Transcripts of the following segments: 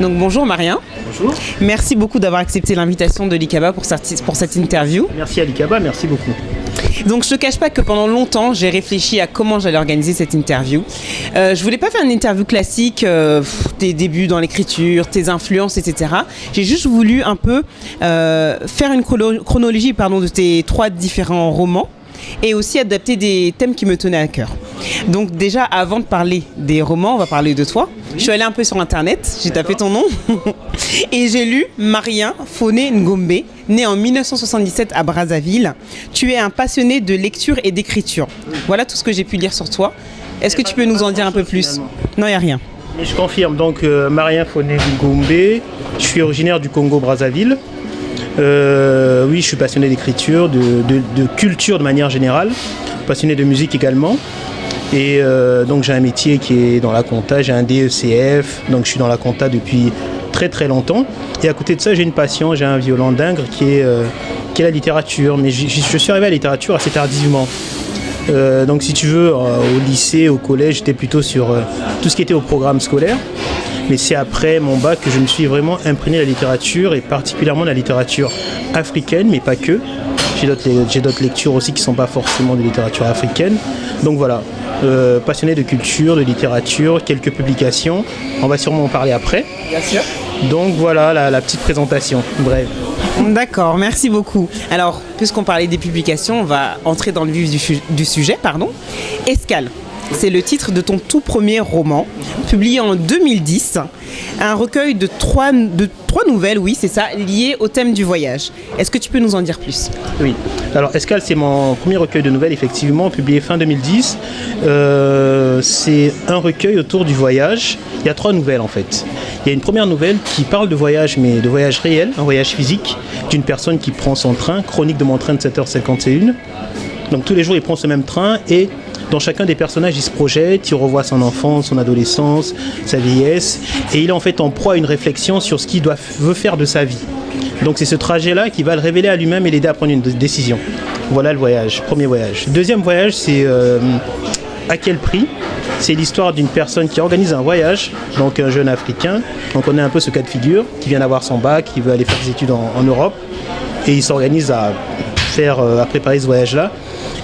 Donc bonjour Marien. Bonjour. Merci beaucoup d'avoir accepté l'invitation de l'ICABA pour cette interview. Merci à l'ICABA, merci beaucoup. Donc je ne te cache pas que pendant longtemps, j'ai réfléchi à comment j'allais organiser cette interview. Je voulais pas faire une interview classique, tes débuts dans l'écriture, tes influences, etc. J'ai juste voulu un peu faire une chronologie de tes 3 différents romans et aussi adapter des thèmes qui me tenaient à cœur. Donc déjà, avant de parler des romans, on va parler de toi. Je suis allée un peu sur Internet, j'ai tapé ton nom et j'ai lu Marien Foné Ngombe, né en 1977 à Brazzaville. Tu es un passionné de lecture et d'écriture. Voilà tout ce que j'ai pu lire sur toi. Est-ce que tu peux nous en dire un peu plus ? Non, il n'y a rien. Mais je confirme, donc Marien Foné Ngombe, je suis originaire du Congo-Brazzaville. Oui, je suis passionné d'écriture, de culture de manière générale, passionné de musique également. Et donc j'ai un métier qui est dans la compta, j'ai un DECF, donc je suis dans la compta depuis très très longtemps. Et à côté de ça, j'ai une passion, j'ai un violon d'ingre qui est la littérature. Mais je suis arrivé à la littérature assez tardivement. Donc si tu veux, au lycée, au collège, j'étais plutôt sur tout ce qui était au programme scolaire. Mais c'est après mon bac que je me suis vraiment imprégné de la littérature, et particulièrement de la littérature africaine, mais pas que. J'ai d'autres lectures aussi qui ne sont pas forcément de littérature africaine. Donc voilà, passionné de culture, de littérature, quelques publications. On va sûrement en parler après. Bien sûr. Donc voilà la petite présentation, bref. D'accord, merci beaucoup. Alors, puisqu'on parlait des publications, on va entrer dans le vif du sujet. Escale. C'est le titre de ton tout premier roman, publié en 2010, un recueil de 3 nouvelles, oui, c'est ça, liées au thème du voyage. Est-ce que tu peux nous en dire plus ? Oui, alors Escale, c'est mon premier recueil de nouvelles, effectivement, publié fin 2010. C'est un recueil autour du voyage. Il y a 3 nouvelles, en fait. Il y a une première nouvelle qui parle de voyage, mais de voyage réel, un voyage physique, d'une personne qui prend son train, chronique de mon train de 7h51. Donc tous les jours, il prend ce même train, et dans chacun des personnages, il se projette, il revoit son enfance, son adolescence, sa vieillesse, et il est en fait en proie à une réflexion sur ce qu'il veut faire de sa vie. Donc c'est ce trajet-là qui va le révéler à lui-même et l'aider à prendre une décision. Voilà le voyage, premier voyage. Deuxième voyage, c'est à quel prix ? C'est l'histoire d'une personne qui organise un voyage, donc un jeune Africain. Donc on a un peu ce cas de figure, qui vient d'avoir son bac, qui veut aller faire des études en Europe, et il s'organise à préparer ce voyage-là.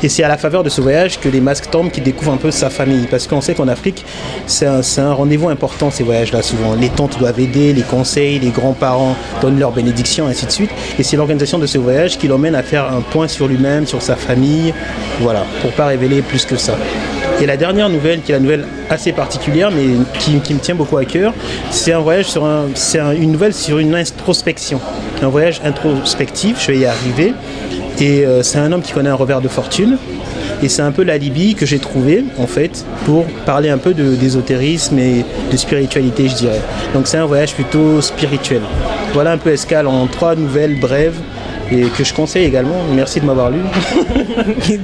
Et c'est à la faveur de ce voyage que les masques tombent, qu'il découvre un peu sa famille. Parce qu'on sait qu'en Afrique, c'est un rendez-vous important, ces voyages-là, souvent. Les tantes doivent aider, les conseils, les grands-parents donnent leur bénédiction, ainsi de suite. Et c'est l'organisation de ce voyage qui l'emmène à faire un point sur lui-même, sur sa famille, voilà, pour ne pas révéler plus que ça. Et la dernière nouvelle, qui est la nouvelle assez particulière, mais qui me tient beaucoup à cœur, c'est une nouvelle sur une introspection. Un voyage introspectif, je vais y arriver. Et c'est un homme qui connaît un revers de fortune, et c'est un peu l'alibi que j'ai trouvé en fait pour parler un peu d'ésotérisme et de spiritualité, je dirais. Donc c'est un voyage plutôt spirituel. Voilà un peu Escale en 3 nouvelles brèves, et que je conseille également. Merci de m'avoir lu.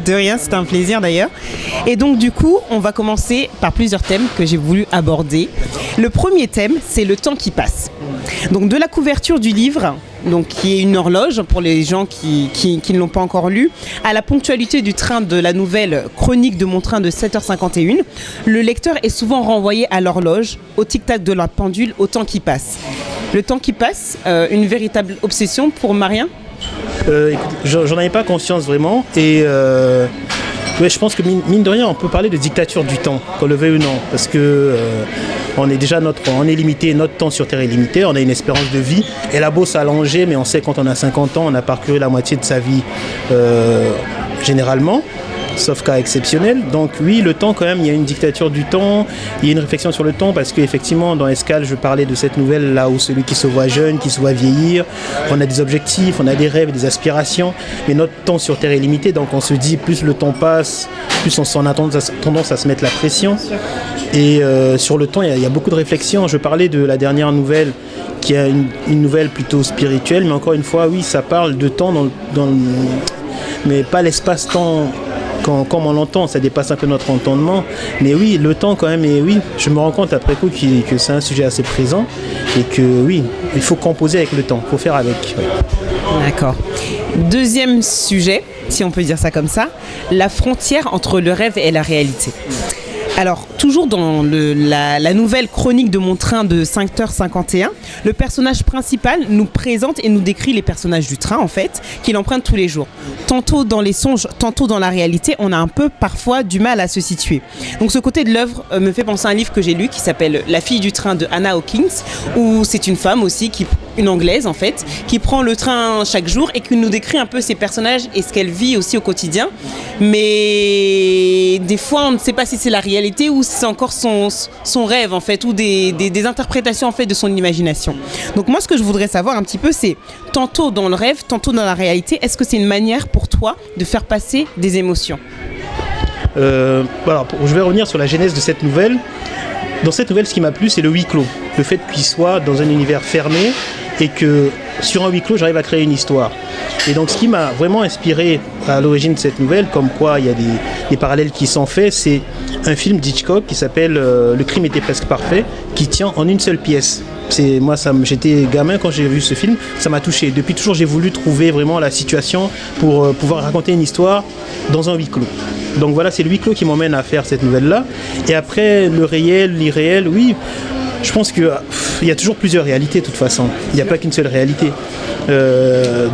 De rien, c'est un plaisir d'ailleurs. Et donc du coup, on va commencer par plusieurs thèmes que j'ai voulu aborder. Le premier thème, c'est le temps qui passe. Donc de la couverture du livre, donc qui est une horloge pour les gens qui ne l'ont pas encore lu, à la ponctualité du train de la nouvelle Chronique de mon train de 7h51, le lecteur est souvent renvoyé à l'horloge, au tic-tac de la pendule, au temps qui passe. Le temps qui passe, une véritable obsession pour Marien ? Écoute, j'en avais pas conscience vraiment, et ouais, je pense que mine de rien, on peut parler de dictature du temps, qu'on le veuille ou non, parce que on est limité, notre temps sur Terre est limité, on a une espérance de vie, elle a beau s'allonger, mais on sait quand on a 50 ans, on a parcouru la moitié de sa vie généralement, sauf cas exceptionnel. Donc oui, le temps quand même, il y a une dictature du temps, il y a une réflexion sur le temps, parce qu'effectivement dans Escale, je parlais de cette nouvelle là où celui qui se voit jeune, qui se voit vieillir, on a des objectifs, on a des rêves, des aspirations, mais notre temps sur Terre est limité, donc on se dit plus le temps passe, plus on a tendance à se mettre la pression. Et sur le temps, il y a beaucoup de réflexions. Je parlais de la dernière nouvelle, qui est une nouvelle plutôt spirituelle, mais encore une fois, oui, ça parle de temps mais pas l'espace-temps comme on l'entend, ça dépasse un peu notre entendement. Mais oui, le temps quand même, et oui, je me rends compte après coup que c'est un sujet assez présent, et que oui, il faut composer avec le temps, il faut faire avec. Ouais. D'accord. Deuxième sujet, si on peut dire ça comme ça, la frontière entre le rêve et la réalité. Alors, toujours dans la nouvelle chronique de mon train de 5h51, le personnage principal nous présente et nous décrit les personnages du train, en fait, qu'il emprunte tous les jours. Tantôt dans les songes, tantôt dans la réalité, on a un peu parfois du mal à se situer. Donc ce côté de l'œuvre me fait penser à un livre que j'ai lu qui s'appelle La fille du train de Hannah Hawkins, où c'est une femme aussi, une anglaise en fait, qui prend le train chaque jour et qui nous décrit un peu ses personnages et ce qu'elle vit aussi au quotidien. Mais des fois, on ne sait pas si c'est la réalité ou si c'est encore son rêve en fait, ou des interprétations en fait de son imagination. Donc moi, ce que je voudrais savoir un petit peu, c'est tantôt dans le rêve, tantôt dans la réalité, est-ce que c'est une manière pour toi de faire passer des émotions ? Alors, je vais revenir sur la genèse de cette nouvelle. Dans cette nouvelle, ce qui m'a plu, c'est le huis clos. Le fait qu'il soit dans un univers fermé et que sur un huis clos, j'arrive à créer une histoire. Et donc, ce qui m'a vraiment inspiré à l'origine de cette nouvelle, comme quoi il y a des parallèles qui sont faits, c'est un film d'Hitchcock qui s'appelle Le crime était presque parfait, qui tient en une seule pièce. J'étais gamin quand j'ai vu ce film, ça m'a touché. Depuis toujours, j'ai voulu trouver vraiment la situation pour pouvoir raconter une histoire dans un huis clos. Donc voilà, c'est le huis clos qui m'emmène à faire cette nouvelle-là. Et après, le réel, l'irréel, oui, je pense qu'il y a toujours plusieurs réalités de toute façon. Il n'y a pas qu'une seule réalité.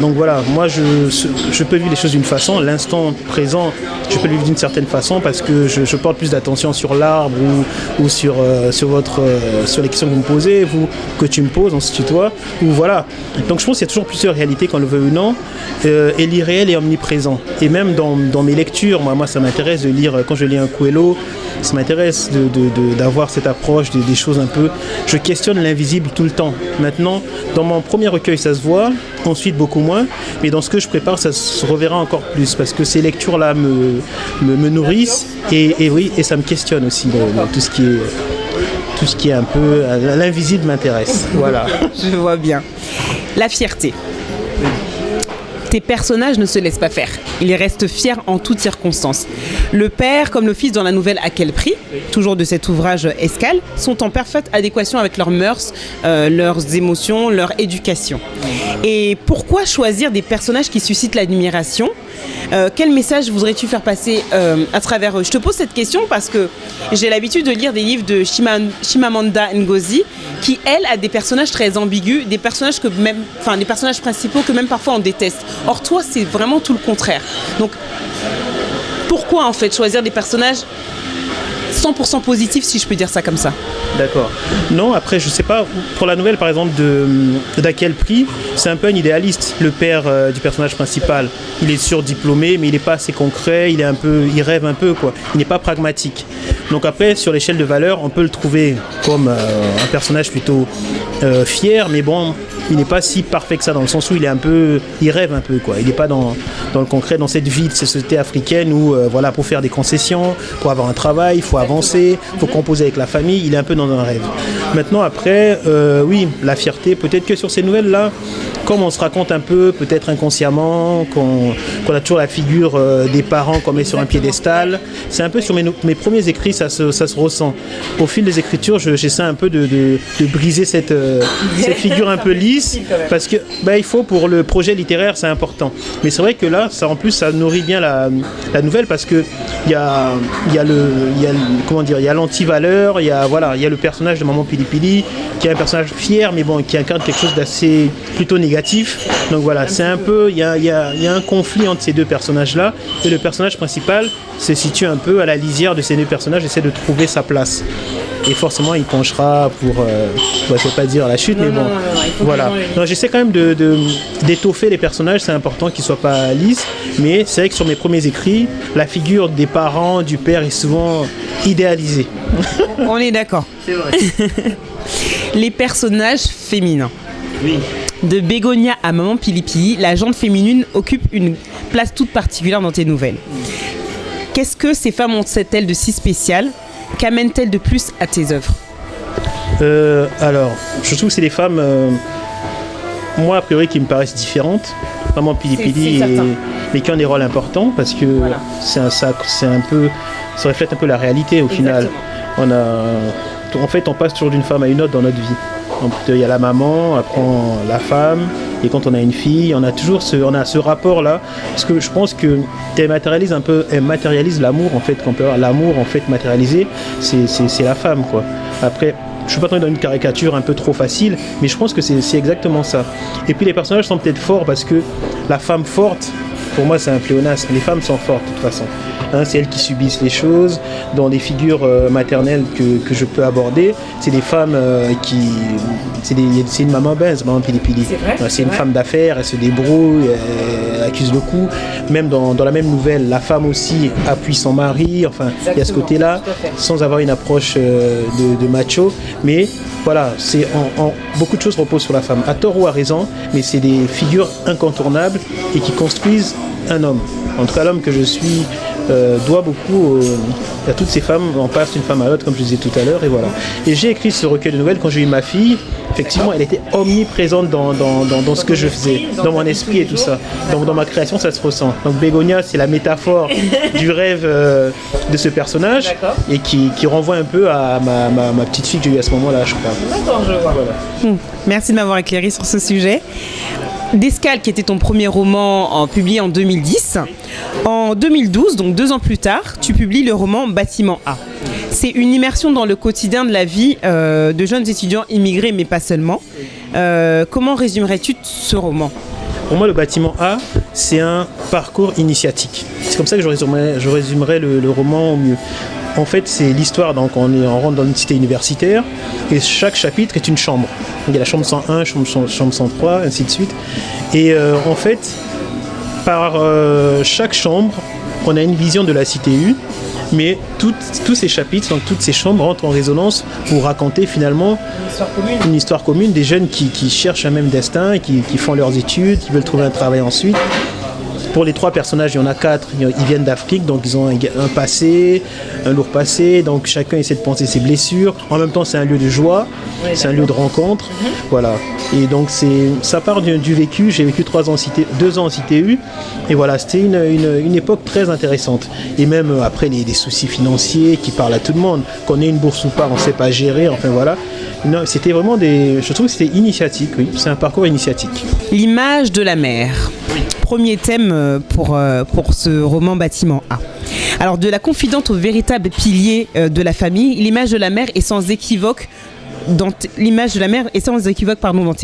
Donc voilà, moi je peux vivre les choses d'une façon, l'instant présent, je peux le vivre d'une certaine façon parce que je porte plus d'attention sur l'arbre ou sur les questions que vous me posez, que tu me poses, on se tutoie, ou voilà. Donc je pense qu'il y a toujours plusieurs réalités, qu'on le veut ou non, et l'irréel est omniprésent. Et même dans mes lectures, moi ça m'intéresse de lire, quand je lis un Coelho, ça m'intéresse d'avoir cette approche des choses un peu. Je questionne l'invisible tout le temps. Maintenant, dans mon premier recueil, ça se voit, ensuite beaucoup moins, mais dans ce que je prépare, ça se reverra encore plus parce que ces lectures-là me nourrissent et oui, et ça me questionne aussi. Tout ce qui est un peu l'invisible m'intéresse. Voilà. Je vois bien. La fierté. Tes personnages ne se laissent pas faire. Ils restent fiers en toutes circonstances. Le père comme le fils dans la nouvelle À quel prix, toujours de cet ouvrage Escale, sont en parfaite adéquation avec leurs mœurs, leurs émotions, leur éducation. Et pourquoi choisir des personnages qui suscitent l'admiration ? Quel message voudrais-tu faire passer à travers eux ? Je te pose cette question parce que j'ai l'habitude de lire des livres de Chimamanda Ngozi qui, elle, a des personnages très ambigus, des personnages des personnages principaux que même parfois on déteste. Or, toi, c'est vraiment tout le contraire. Donc, pourquoi en fait choisir des personnages 100% positifs, si je peux dire ça comme ça ? D'accord. Non, après, je sais pas, pour la nouvelle, par exemple, d'À quel prix, c'est un peu un idéaliste. Le père du personnage principal, il est surdiplômé, mais il n'est pas assez concret, il rêve un peu, quoi. Il n'est pas pragmatique. Donc après, sur l'échelle de valeur, on peut le trouver comme un personnage plutôt fier, mais bon, il n'est pas si parfait que ça, dans le sens où il rêve un peu, quoi. Il n'est pas dans le concret, dans cette vie de société africaine où, voilà, pour faire des concessions, pour avoir un travail, il faut avancer, il faut composer avec la famille, il est un peu dans un rêve. Maintenant, après, oui, la fierté, peut-être que sur ces nouvelles-là, comme on se raconte un peu, peut-être inconsciemment, qu'on a toujours la figure des parents qu'on met sur un piédestal, c'est un peu sur mes premiers écrits, ça se ressent. Au fil des écritures, j'essaie un peu de briser cette figure un peu lisse, parce que il faut, pour le projet littéraire, c'est important. Mais c'est vrai que là, en plus, ça nourrit bien la nouvelle, parce que il y a l'anti-valeur, il y a le personnage de Maman Pili Pili, qui est un personnage fier, mais bon, qui incarne quelque chose d'assez plutôt négatif. Donc voilà, c'est un peu, il y a un conflit entre ces deux personnages-là, et le personnage principal se situe un peu à la lisière de ces deux personnages, essaie de trouver sa place. Et forcément, il penchera pour, je ne vais pas dire la chute, mais bon, voilà. Donc j'essaie quand même d'étoffer les personnages, c'est important qu'ils ne soient pas lisses, mais c'est vrai que sur mes premiers écrits, la figure des parents, du père est souvent idéalisée. On est d'accord. C'est vrai. Les personnages féminins. Oui. De Bégonia à Maman Pili Pili, la gente féminine occupe une place toute particulière dans tes nouvelles. Qu'est-ce que ces femmes ont-elles de si spécial ? Qu'amènent-elles de plus à tes œuvres ? Alors, je trouve que c'est des femmes, moi a priori, qui me paraissent différentes. Maman Pili Pili, mais qui ont des rôles importants parce que voilà. Ça reflète un peu la réalité au final. En fait, on passe toujours d'une femme à une autre dans notre vie. Donc, il y a la maman, après la femme, Et quand on a une fille, on a ce rapport-là, parce que je pense qu'elle matérialise l'amour, en fait, qu'on peut avoir. L'amour, en fait, matérialisé, c'est la femme, quoi. Après, je suis pas tombé dans une caricature un peu trop facile, mais je pense que c'est exactement ça. Et puis les personnages sont peut-être forts parce que la femme forte, pour moi c'est un pléonasme, les femmes sont fortes de toute façon. Hein, c'est elles qui subissent les choses. Dans les figures maternelles que je peux aborder, c'est des femmes c'est une maman Benz, maman Pili Pili. C'est une femme d'affaires, elle se débrouille, elle accuse le coup. Même dans la même nouvelle, la femme aussi appuie son mari. Enfin, il y a ce côté-là, sans avoir une approche de macho. Mais voilà, beaucoup de choses reposent sur la femme, à tort ou à raison, mais c'est des figures incontournables et qui construisent un homme. En tout cas, l'homme que je suis doit beaucoup à toutes ces femmes. On passe d'une femme à l'autre, comme je disais tout à l'heure, et voilà. Et j'ai écrit ce recueil de nouvelles quand j'ai eu ma fille. Effectivement, elle était omniprésente dans ce que je faisais, dans mon esprit et tout ça. Donc dans ma création, ça se ressent. Donc Bégonia, c'est la métaphore du rêve de ce personnage et qui renvoie un peu à ma petite fille que j'ai eue à ce moment-là, je crois. D'accord, je vois. Voilà. Merci de m'avoir éclairé sur ce sujet. D'Escale, qui était ton premier roman publié en 2010. En 2012, donc 2 ans plus tard, tu publies le roman Bâtiment A. C'est une immersion dans le quotidien de la vie de jeunes étudiants immigrés, mais pas seulement. Comment résumerais-tu ce roman ? Pour moi, le Bâtiment A, c'est un parcours initiatique. C'est comme ça que je résumerais le roman au mieux. En fait, c'est l'histoire, donc on rentre dans une cité universitaire et chaque chapitre est une chambre. Donc, il y a la chambre 101, chambre 103, ainsi de suite. Et en fait, par chaque chambre, on a une vision de la cité U, mais tous ces chapitres, donc toutes ces chambres rentrent en résonance pour raconter finalement une histoire commune des jeunes qui cherchent un même destin, qui font leurs études, qui veulent trouver un travail ensuite. Pour les 3 personnages, il y en a 4, ils viennent d'Afrique, donc ils ont un passé, un lourd passé, donc chacun essaie de penser ses blessures. En même temps, c'est un lieu de joie, c'est un lieu de rencontre, voilà. Et donc ça part du vécu. J'ai vécu 2 ans en CTU, et voilà, c'était une époque très intéressante. Et même après les soucis financiers qui parlent à tout le monde, qu'on ait une bourse ou pas, on ne sait pas gérer, enfin voilà. Non, c'était vraiment je trouve que c'était initiatique, oui, c'est un parcours initiatique. L'image de la mer. Premier thème pour ce roman Bâtiment A. Alors, de la confidente au véritable pilier de la famille, l'image de la mère est sans équivoque dans tes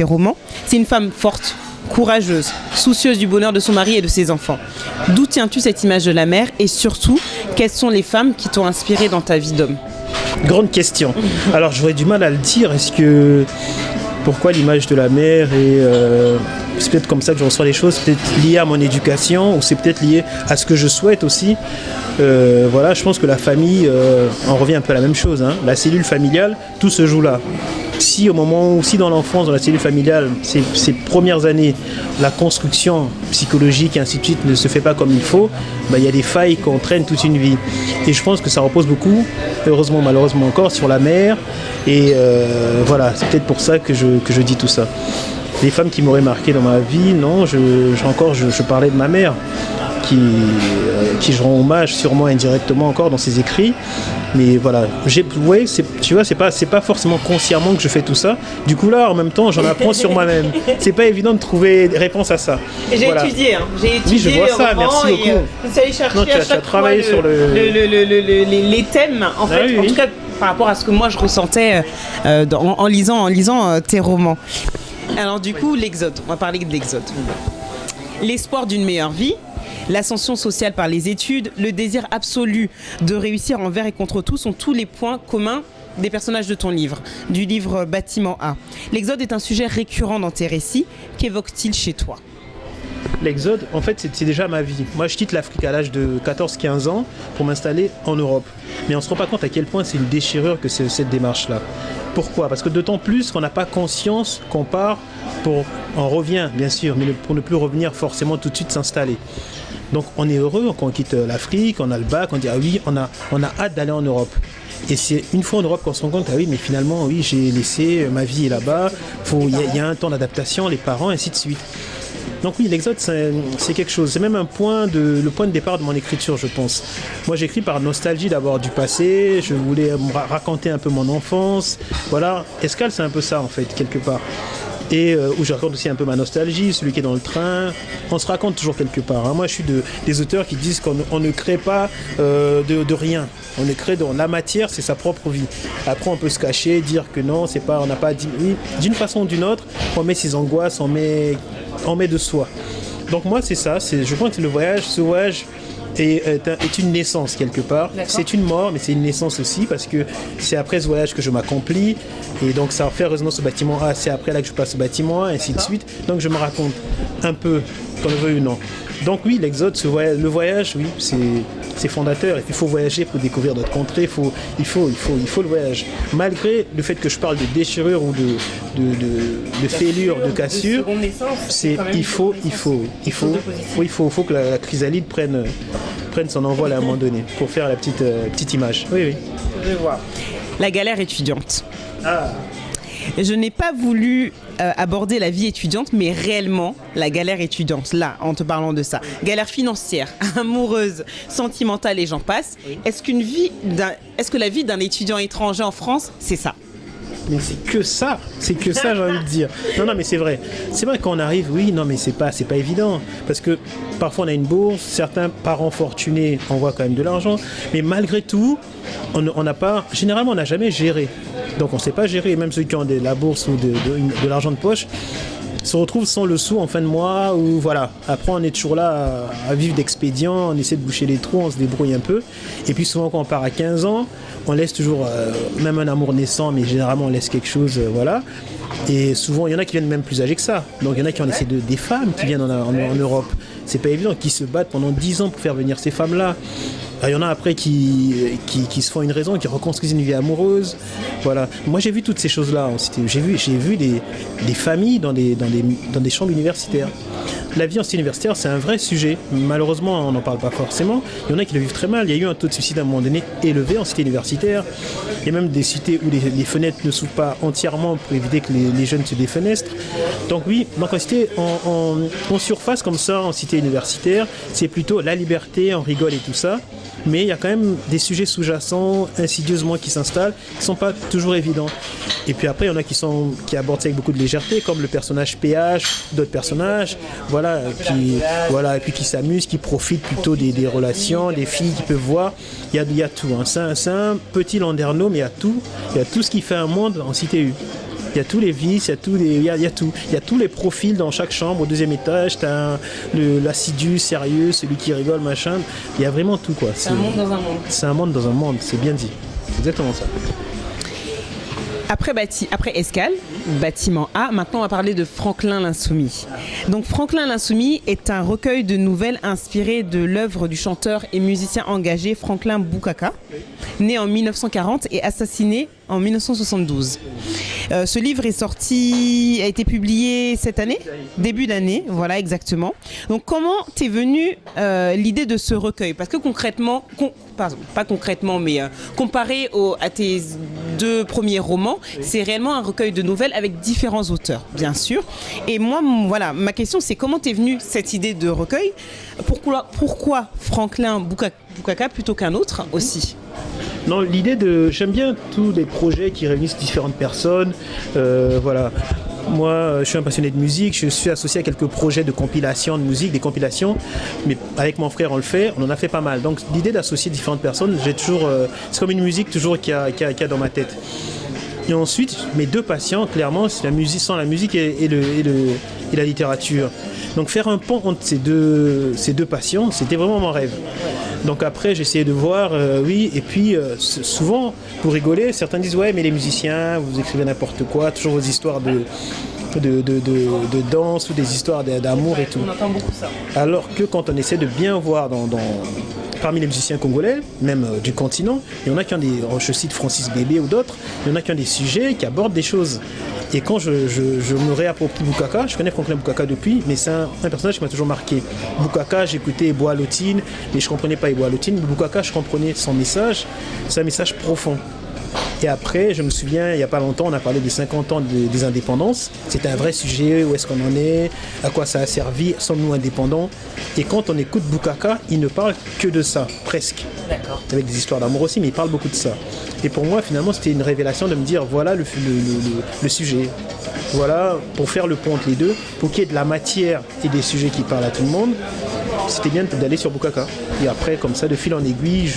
romans. C'est une femme forte, courageuse, soucieuse du bonheur de son mari et de ses enfants. D'où tiens-tu cette image de la mère et surtout, quelles sont les femmes qui t'ont inspiré dans ta vie d'homme ? Grande question. Alors, j'aurais du mal à le dire. Pourquoi l'image de la mère c'est peut-être comme ça que je reçois les choses, peut-être lié à mon éducation ou c'est peut-être lié à ce que je souhaite aussi. Voilà, je pense que la famille, on revient un peu à la même chose. Hein. La cellule familiale, tout se joue là. Si dans l'enfance, dans la cellule familiale, ces premières années, la construction psychologique et ainsi de suite ne se fait pas comme il faut, il y a des failles qu'on traîne toute une vie. Et je pense que ça repose beaucoup, heureusement, malheureusement encore, sur la mère. Et voilà, c'est peut-être pour ça que je dis tout ça. Les femmes qui m'auraient marqué dans ma vie, non, je parlais de ma mère, qui je rends hommage sûrement indirectement encore dans ses écrits. Mais voilà, tu vois, c'est pas forcément consciemment que je fais tout ça. Du coup là, en même temps, j'en apprends sur moi-même. C'est pas évident de trouver des réponses à ça. Et j'ai étudié, oui, je vois ça, merci beaucoup. Je suis allée chercher à chaque fois les thèmes, en fait, en tout cas par rapport à ce que moi je ressentais en lisant tes romans. Alors du coup, l'exode, on va parler de l'exode. L'espoir d'une meilleure vie, l'ascension sociale par les études, le désir absolu de réussir envers et contre tout sont tous les points communs des personnages de ton livre, du livre Bâtiment A. L'exode est un sujet récurrent dans tes récits. Qu'évoque-t-il chez toi ? L'exode, en fait, c'est déjà ma vie. Moi, je quitte l'Afrique à l'âge de 14-15 ans pour m'installer en Europe. Mais on ne se rend pas compte à quel point c'est une déchirure que c'est cette démarche-là. Pourquoi ? Parce que d'autant plus qu'on n'a pas conscience qu'on part on revient, bien sûr, mais pour ne plus revenir forcément tout de suite s'installer. Donc, on est heureux quand on quitte l'Afrique, on a le bac, on dit « Ah oui, on a hâte d'aller en Europe ». Et c'est une fois en Europe qu'on se rend compte, ah oui, mais finalement, oui, j'ai laissé ma vie là-bas, il y a un temps d'adaptation, les parents, ainsi de suite. Donc oui, l'exode, c'est quelque chose. C'est même le point de départ de mon écriture, je pense. Moi, j'écris par nostalgie d'abord du passé. Je voulais raconter un peu mon enfance. Voilà, Escale, c'est un peu ça, en fait, quelque part. et où je raconte aussi un peu ma nostalgie, celui qui est dans le train. On se raconte toujours quelque part. Hein. Moi, je suis des auteurs qui disent qu'on ne crée pas de rien. On ne crée dans la matière, c'est sa propre vie. Après, on peut se cacher, dire que non, c'est pas, on n'a pas dit oui. D'une façon ou d'une autre, on met ses angoisses, on met de soi. Donc moi, c'est ça. Je pense que ce voyage est une naissance quelque part. D'accord. C'est une mort, mais c'est une naissance aussi parce que c'est après ce voyage que je m'accomplis et donc ça fait résonance au bâtiment A, c'est après là que je passe au bâtiment A, ainsi de suite. Donc je me raconte un peu, qu'on le veuille ou non. Donc oui, l'exode, le voyage, oui, c'est fondateur. Et puis il faut voyager pour découvrir d'autres contrées. Il faut le voyage. Malgré le fait que je parle de déchirure ou de fêlure, de cassure, il faut que la chrysalide prenne son envol à un moment donné pour faire la petite image. Oui. Je vois. La galère étudiante. Je n'ai pas voulu aborder la vie étudiante, mais réellement la galère étudiante, là, en te parlant de ça. Galère financière, amoureuse, sentimentale et j'en passe. Oui. Est-ce que la vie d'un étudiant étranger en France, c'est ça ? Mais c'est que ça, j'ai envie de dire. Non, mais c'est vrai quand on arrive, oui, non, mais c'est pas évident. Parce que parfois on a une bourse, certains parents fortunés envoient quand même de l'argent, mais malgré tout, généralement on n'a jamais géré. Donc on ne sait pas gérer, même ceux qui ont de la bourse ou de l'argent de poche, se retrouvent sans le sou en fin de mois ou voilà. Après on est toujours là à vivre d'expédients, on essaie de boucher les trous, on se débrouille un peu. Et puis souvent quand on part à 15 ans, on laisse toujours même un amour naissant, mais généralement on laisse quelque chose, voilà. Et souvent il y en a qui viennent même plus âgés que ça. Donc il y en a qui ont laissé des femmes qui viennent en Europe. C'est pas évident, qui se battent pendant 10 ans pour faire venir ces femmes-là. Il y en a après qui se font une raison, qui reconstruisent une vie amoureuse. Voilà. Moi j'ai vu toutes ces choses-là en cité. J'ai vu des familles dans des chambres universitaires. La vie en cité universitaire, c'est un vrai sujet. Malheureusement, on n'en parle pas forcément. Il y en a qui le vivent très mal. Il y a eu un taux de suicide à un moment donné élevé en cité universitaire. Il y a même des cités où les fenêtres ne s'ouvrent pas entièrement pour éviter que les jeunes se défenestrent. Donc oui, en cité, en surface comme ça, en cité universitaire, c'est plutôt la liberté, on rigole et tout ça. Mais il y a quand même des sujets sous-jacents, insidieusement, qui s'installent, qui ne sont pas toujours évidents. Et puis après, il y en a qui abordent ça avec beaucoup de légèreté, comme le personnage PH, d'autres personnages, et puis qui s'amusent, qui profitent plutôt des relations, des filles qu'ils peuvent voir. Il y a tout. Hein. C'est un petit Landerneau, mais il y a tout ce qui fait un monde en cité U. Il y a tous les vices, il y a tout. Il y a tous les profils dans chaque chambre. Au deuxième étage, tu as l'assidu, sérieux, celui qui rigole, machin. Il y a vraiment tout, quoi. C'est un monde dans un monde. C'est un monde dans un monde, c'est bien dit. C'est exactement ça. Après Escale, bâtiment A, maintenant on va parler de Franklin l'Insoumis. Donc Franklin l'Insoumis est un recueil de nouvelles inspirées de l'œuvre du chanteur et musicien engagé Franklin Bukaka, né en 1940 et assassiné en 1972. Ce livre a été publié cette année, début d'année, voilà exactement. Donc comment t'es venue l'idée de ce recueil ? Parce que concrètement, comparé à tes 2 premiers romans, c'est réellement un recueil de nouvelles avec différents auteurs, bien sûr. Et moi, voilà, ma question c'est comment t'es venue cette idée de recueil ? Pourquoi Franklin Bukaka plutôt qu'un autre aussi ? Non, j'aime bien tous les projets qui réunissent différentes personnes, voilà. Moi, je suis un passionné de musique, je suis associé à quelques projets de compilation de musique, des compilations, mais avec mon frère on le fait, on en a fait pas mal. Donc l'idée d'associer différentes personnes, c'est comme une musique toujours qu'il y a dans ma tête. Et ensuite, mes 2 passions, clairement, c'est la musique et la littérature. Donc faire un pont entre ces deux passions, c'était vraiment mon rêve. Donc après, j'essayais de voir, et puis souvent, pour rigoler, certains disent « Ouais, mais les musiciens, vous écrivez n'importe quoi, toujours vos histoires de danse ou des histoires d'amour et tout. » On entend beaucoup ça. Alors que quand on essaie de bien voir parmi les musiciens congolais, même du continent, il y en a qui ont je cite Francis Bébé ou d'autres, il y en a qui ont des sujets qui abordent des choses. Et quand je me réapproprie Bukaka, je connais Franklin Bukaka depuis, mais c'est un personnage qui m'a toujours marqué. Bukaka, j'écoutais Eboa Lotine, mais je ne comprenais pas Eboa Lotine. Bukaka, je comprenais son message, c'est un message profond. Et après, je me souviens, il n'y a pas longtemps, on a parlé des 50 ans des indépendances. C'était un vrai sujet, où est-ce qu'on en est, à quoi ça a servi, sommes-nous indépendants? Et quand on écoute Bukaka, il ne parle que de ça, presque. D'accord. Avec des histoires d'amour aussi, mais il parle beaucoup de ça. Et pour moi, finalement, c'était une révélation de me dire, voilà le sujet. Voilà, pour faire le pont entre les deux, pour qu'il y ait de la matière et des sujets qui parlent à tout le monde, c'était bien d'aller sur Bukaka. Et après, comme ça, de fil en aiguille,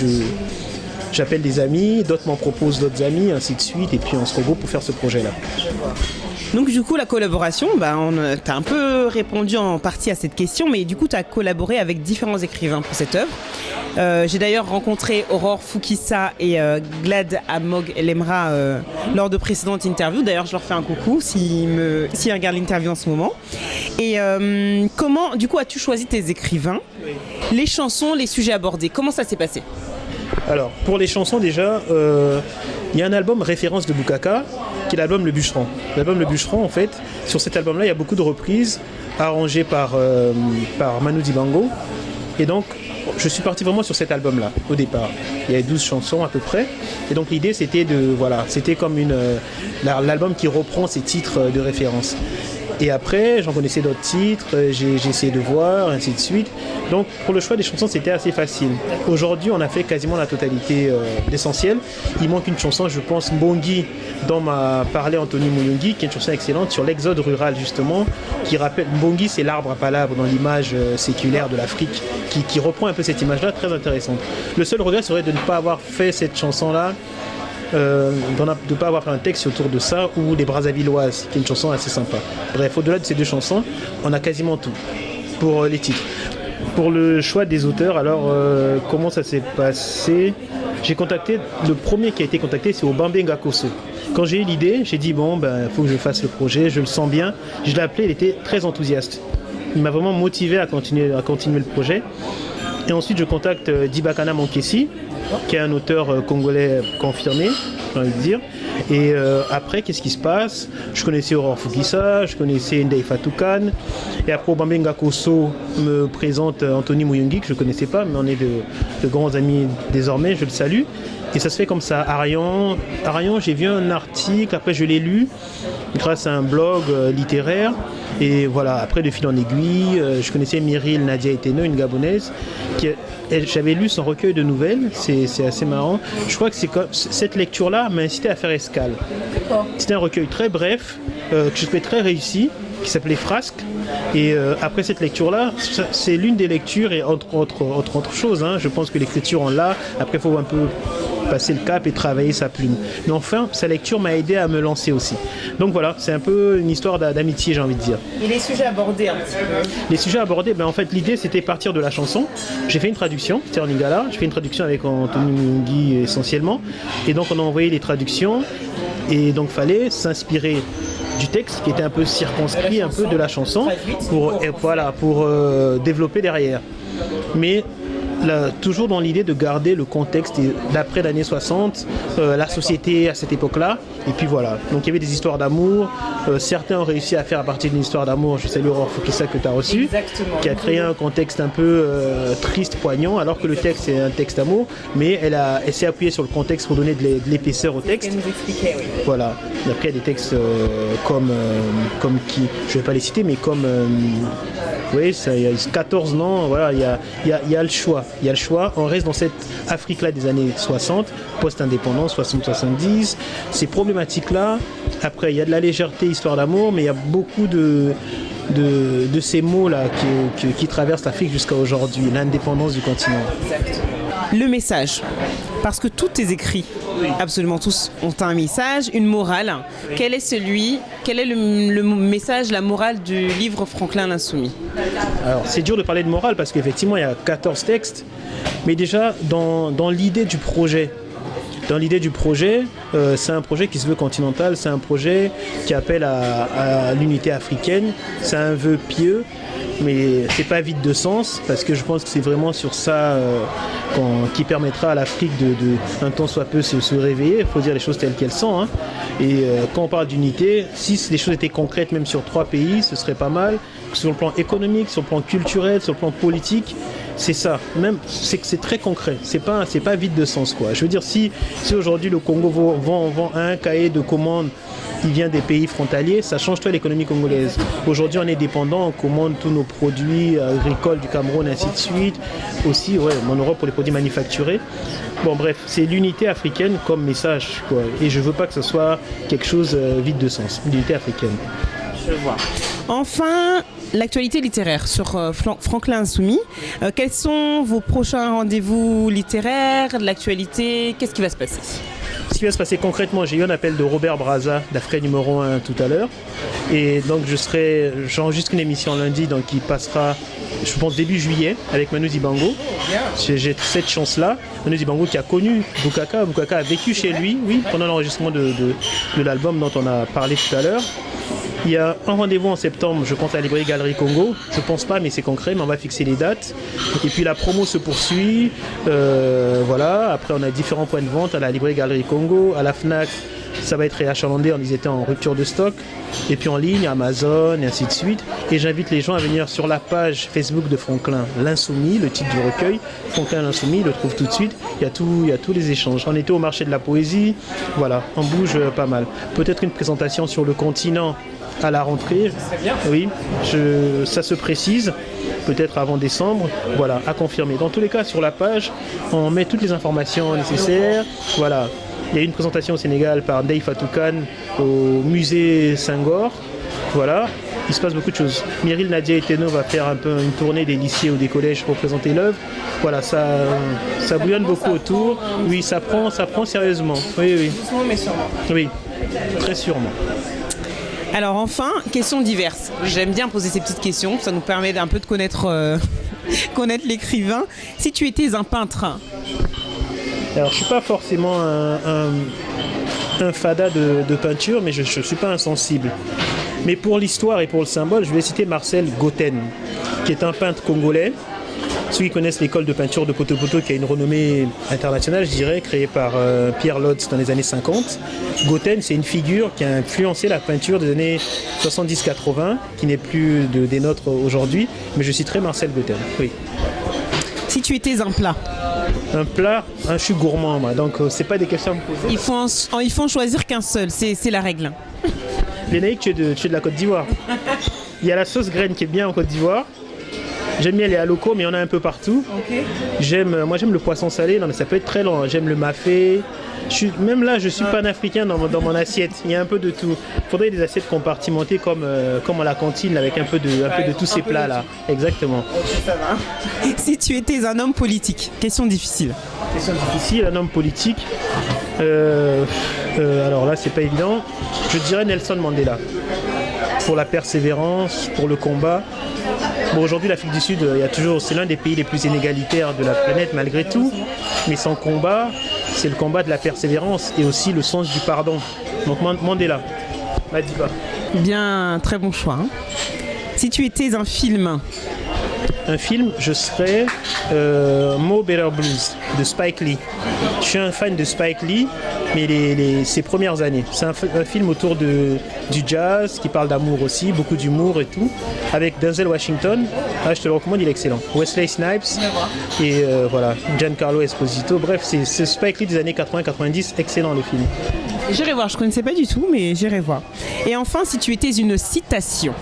j'appelle des amis, d'autres m'en proposent d'autres amis, ainsi de suite, et puis on se regroupe pour faire ce projet-là. Donc du coup, la collaboration, tu as un peu répondu en partie à cette question, mais du coup, tu as collaboré avec différents écrivains pour cette œuvre. J'ai d'ailleurs rencontré Aurore Foukissa et Glad Amog Lemra lors de précédentes interviews. D'ailleurs, je leur fais un coucou s'ils regardent l'interview en ce moment. Et comment, du coup, as-tu choisi tes écrivains, les chansons, les sujets abordés? Comment ça s'est passé? Alors, pour les chansons, déjà, il y a un album référence de Bukaka, qui est l'album Le Bûcheron. L'album Le Bûcheron, en fait, sur cet album-là, il y a beaucoup de reprises arrangées par Manu Dibango. Et donc, je suis parti vraiment sur cet album-là, au départ. Il y avait 12 chansons à peu près. Et donc, l'idée, c'était c'était comme l'album qui reprend ces titres de référence. Et après, j'en connaissais d'autres titres, j'ai essayé de voir, ainsi de suite. Donc, pour le choix des chansons, c'était assez facile. Aujourd'hui, on a fait quasiment la totalité d'essentiel. Il manque une chanson, je pense, Mbongi, dont m'a parlé Anthony Muyungi, qui est une chanson excellente sur l'exode rural, justement, qui rappelle, Mbongi, c'est l'arbre à palabres dans l'image séculaire de l'Afrique, qui reprend un peu cette image-là, très intéressante. Le seul regret serait de ne pas avoir fait cette chanson-là, de ne pas avoir fait un texte autour de ça, ou Les Brazzavilloises, qui est une chanson assez sympa. Bref, au-delà de ces deux chansons, on a quasiment tout pour les titres. Pour le choix des auteurs, alors comment ça s'est passé? J'ai contacté, le premier qui a été contacté, c'est Obambe Ngakoso. Quand j'ai eu l'idée, j'ai dit bon, faut que je fasse le projet, je le sens bien. Je l'ai appelé, il était très enthousiaste. Il m'a vraiment motivé à continuer le projet. Et ensuite, je contacte Dibakana Monkessi, qui est un auteur congolais confirmé, j'ai envie de dire. Et après, qu'est-ce qui se passe? Je connaissais Aurore Foukissa, je connaissais Ndei Fatoukan. Et après, Obambe Ngakoso me présente Anthony Muyungi, que je ne connaissais pas, mais on est de grands amis désormais, je le salue. Et ça se fait comme ça. Arion, j'ai vu un article, après je l'ai lu, grâce à un blog littéraire. Et voilà, après de fil en aiguille, je connaissais Myril Nadia Eteno, une Gabonaise, j'avais lu son recueil de nouvelles, c'est assez marrant. Je crois que cette lecture-là m'a incité à faire escale. C'était un recueil très bref, que je trouvais très réussi, qui s'appelait Frasque. Et après cette lecture-là, c'est l'une des lectures, et entre autres choses, je pense que l'écriture en l'a, après il faut un peu passer le cap et travailler sa plume. Mais enfin, sa lecture m'a aidé à me lancer aussi. Donc voilà, c'est un peu une histoire d'amitié, j'ai envie de dire. Et les sujets abordés un petit peu? Les sujets abordés, en fait, l'idée c'était partir de la chanson. J'ai fait une traduction, c'était en lingala. J'ai fait une traduction avec Anthony Muyungi essentiellement. Et donc on a envoyé les traductions. Et donc fallait s'inspirer du texte qui était un peu circonscrit, un peu de la chanson, pour développer derrière. Mais là, toujours dans l'idée de garder le contexte d'après l'année 60, la société à cette époque-là, et puis voilà. Donc il y avait des histoires d'amour, certains ont réussi à faire à partir d'une histoire d'amour, je salue Aurore Foukissa que tu as reçu, qui a créé un contexte un peu triste, poignant, alors que le texte est un texte d'amour, mais elle s'est appuyée sur le contexte pour donner de l'épaisseur au texte. Elle nous expliquait, oui. Voilà. Et après il y a des textes comme qui, je ne vais pas les citer, mais comme... oui, il y a 14 ans, voilà, il y a le choix. Il y a le choix, on reste dans cette Afrique-là des années 60, post-indépendance, 60-70, ces problématiques-là. Après, il y a de la légèreté, histoire d'amour, mais il y a beaucoup de ces mots-là qui traversent l'Afrique jusqu'à aujourd'hui, l'indépendance du continent. Exactement. Le message, parce que tous tes écrits, absolument tous, ont un message, une morale. Oui. Quel est le message, la morale du livre Franklin l'Insoumis? Alors, c'est dur de parler de morale parce qu'effectivement, il y a 14 textes, mais déjà, dans l'idée du projet, c'est un projet qui se veut continental, c'est un projet qui appelle à l'unité africaine, c'est un vœu pieux, mais c'est pas vide de sens, parce que je pense que c'est vraiment sur ça qui permettra à l'Afrique un temps soit peu se réveiller. Il faut dire les choses telles qu'elles sont. Et quand on parle d'unité, si les choses étaient concrètes même sur 3 pays, ce serait pas mal, sur le plan économique, sur le plan culturel, sur le plan politique. C'est ça, même c'est très concret, c'est pas vide de sens quoi. Je veux dire, si aujourd'hui le Congo vend un cahier de commandes, il vient des pays frontaliers, ça change toi l'économie congolaise. Aujourd'hui on est dépendant, on commande tous nos produits agricoles du Cameroun, ainsi de suite. Aussi, en Europe pour les produits manufacturés. Bon bref, c'est l'unité africaine comme message quoi. Et je veux pas que ce soit quelque chose vide de sens, l'unité africaine. Je vois. Enfin, l'actualité littéraire sur Franklin Insoumis. Quels sont vos prochains rendez-vous littéraires, l'actualité? Qu'est-ce qui va se passer? Ce qui va se passer concrètement, j'ai eu un appel de Robert Braza, d'Afrique numéro 1 tout à l'heure. Et donc j'enregistre une émission lundi, donc qui passera, je pense, début juillet avec Manu Dibango. J'ai cette chance-là. Manu Dibango qui a connu Bukaka. Bukaka a vécu chez lui, oui, pendant l'enregistrement de l'album dont on a parlé tout à l'heure. Il y a un rendez-vous en septembre, je pense à la librairie Galerie Congo. Je pense pas, mais c'est concret, mais on va fixer les dates. Et puis la promo se poursuit. Voilà. Après, on a différents points de vente à la librairie Galerie Congo, à la Fnac. Ça va être réachalandé, ils étaient en rupture de stock. Et puis en ligne, Amazon, et ainsi de suite. Et j'invite les gens à venir sur la page Facebook de Franklin l'Insoumis, le titre du recueil. Franklin l'Insoumis, il le trouve tout de suite. Il y a tous les échanges. On était au marché de la poésie. Voilà, on bouge pas mal. Peut-être une présentation sur le continent à la rentrée. C'est bien. Oui, ça se précise. Peut-être avant décembre. Voilà, à confirmer. Dans tous les cas, sur la page, on met toutes les informations nécessaires. Voilà. Il y a une présentation au Sénégal par Ndeye Fatou Kane au musée Senghor. Voilà, il se passe beaucoup de choses. Myril Nadia Eteno va faire un peu une tournée des lycées ou des collèges pour présenter l'œuvre. Voilà, ça bouillonne beaucoup autour. Oui, ça prend sérieusement. Oui. Doucement mais sûrement. Oui, très sûrement. Alors enfin, questions diverses. J'aime bien poser ces petites questions, ça nous permet d'un peu de connaître l'écrivain. Si tu étais un peintre. Alors, je ne suis pas forcément un fada de peinture, mais je ne suis pas insensible. Mais pour l'histoire et pour le symbole, je vais citer Marcel Gauthen, qui est un peintre congolais. Ceux qui connaissent l'école de peinture de Poto-Poto, qui a une renommée internationale, je dirais, créée par Pierre Lotz dans les années 50. Gauthen, c'est une figure qui a influencé la peinture des années 70-80, qui n'est plus des nôtres aujourd'hui, mais je citerai Marcel Gauthen, oui. Si tu étais un plat. Un plat, je suis gourmand, moi, donc c'est pas des questions à me poser. Il faut en choisir qu'un seul, c'est la règle. Lénaïque, tu es de la Côte d'Ivoire. Il y a la sauce graine qui est bien en Côte d'Ivoire. J'aime bien les haloco, mais il y en a un peu partout. Okay. Moi j'aime le poisson salé, non mais ça peut être très long. J'aime le mafé. Même là, je suis panafricain dans mon assiette. Il y a un peu de tout. Il faudrait des assiettes compartimentées comme à la cantine, avec un peu de tous ces plats-là. Exactement. Okay, ça va. Si tu étais un homme politique, question difficile. Question difficile, un homme politique. Alors là, c'est pas évident. Je dirais Nelson Mandela. Pour la persévérance, pour le combat. Bon, aujourd'hui, l'Afrique du Sud, c'est l'un des pays les plus inégalitaires de la planète malgré tout. Mais son combat, c'est le combat de la persévérance et aussi le sens du pardon. Donc Mandela, Madiba. Bien, très bon choix. Hein. Si tu étais un film. Un film, je serais Mo Better Blues de Spike Lee. Je suis un fan de Spike Lee, mais ses premières années. C'est un film autour du jazz qui parle d'amour aussi, beaucoup d'humour et tout, avec Denzel Washington. Je te le recommande, il est excellent. Wesley Snipes et voilà, Giancarlo Esposito. Bref, c'est Spike Lee des années 80-90, excellent le film. J'irai voir, je ne connaissais pas du tout, mais j'irai voir. Et enfin, si tu étais une citation.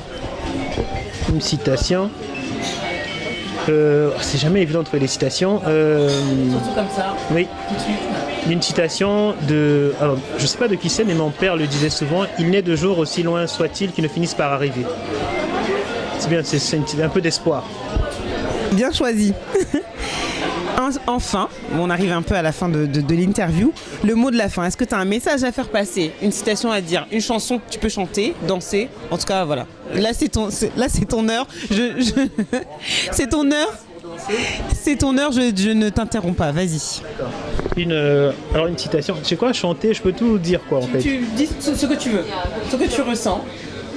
Une citation. C'est jamais évident de trouver des citations. Surtout comme ça. Oui. Tout de suite. Une citation de. Alors, je sais pas de qui c'est, mais mon père le disait souvent. Il n'est de jour aussi loin soit-il qu'ils ne finissent par arriver. C'est bien, c'est un peu d'espoir. Bien choisi. Enfin, on arrive un peu à la fin de l'interview. Le mot de la fin, est-ce que tu as un message à faire passer? Une citation à dire? Une chanson que tu peux chanter, danser? En tout cas, voilà. Là, c'est ton heure. C'est ton heure. C'est ton heure, je ne t'interromps pas. Vas-y. Alors, une citation. Tu sais quoi, chanter, je peux tout dire, quoi, en fait. Tu dis ce que tu veux, ce que tu ressens.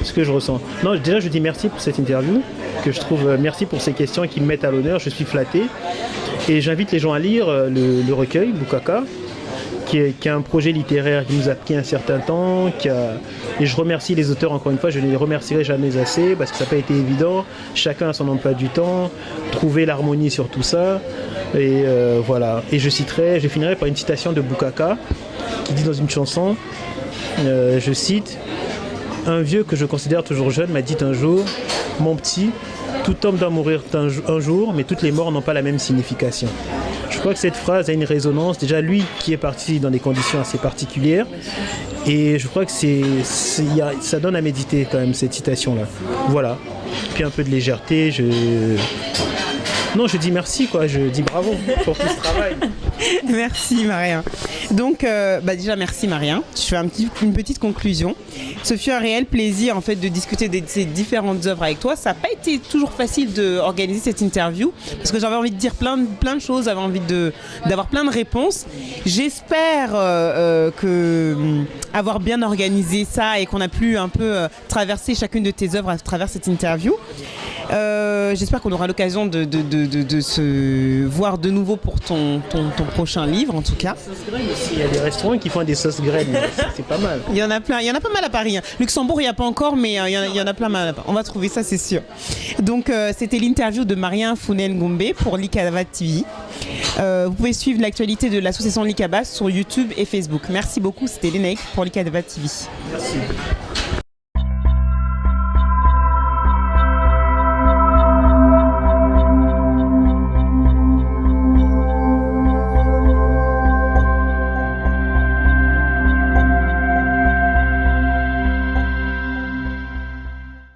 Ce que je ressens. Non, déjà, je dis merci pour cette interview, que je trouve merci pour ces questions qui me mettent à l'honneur. Je suis flatté. Et j'invite les gens à lire le recueil, Bukaka, qui est un projet littéraire qui nous a pris un certain temps, et je remercie les auteurs encore une fois, je ne les remercierai jamais assez parce que ça n'a pas été évident, chacun a son emploi du temps, trouver l'harmonie sur tout ça, et voilà. Et je finirai par une citation de Bukaka qui dit dans une chanson, je cite: un vieux que je considère toujours jeune m'a dit un jour, mon petit, tout homme doit mourir un jour, mais toutes les morts n'ont pas la même signification. Je crois que cette phrase a une résonance. Déjà, lui qui est parti dans des conditions assez particulières. Et je crois que ça donne à méditer quand même, cette citation-là. Voilà. Puis un peu de légèreté. Non, je dis merci, quoi. Je dis bravo pour tout ce travail. Merci, Marien. Donc, déjà, merci, Marien. Je fais une petite conclusion. Ce fut un réel plaisir, en fait, de discuter de ces différentes œuvres avec toi. Ça n'a pas été toujours facile d'organiser cette interview parce que j'avais envie de dire plein de choses, j'avais envie d'avoir plein de réponses. J'espère avoir bien organisé ça et qu'on a pu un peu traverser chacune de tes œuvres à travers cette interview. J'espère qu'on aura l'occasion de se voir de nouveau pour ton prochain livre, en tout cas. Il y a des restaurants qui font des sauces graines, c'est pas mal. Il y en a pas mal à Paris. Luxembourg, il n'y a pas encore, mais il y en a plein mal. On va trouver ça, c'est sûr. Donc, c'était l'interview de Marien Founen-Gombe pour Likaba TV. Vous pouvez suivre l'actualité de l'association Likaba sur YouTube et Facebook. Merci beaucoup, c'était Lénaïque pour Likaba TV. Merci.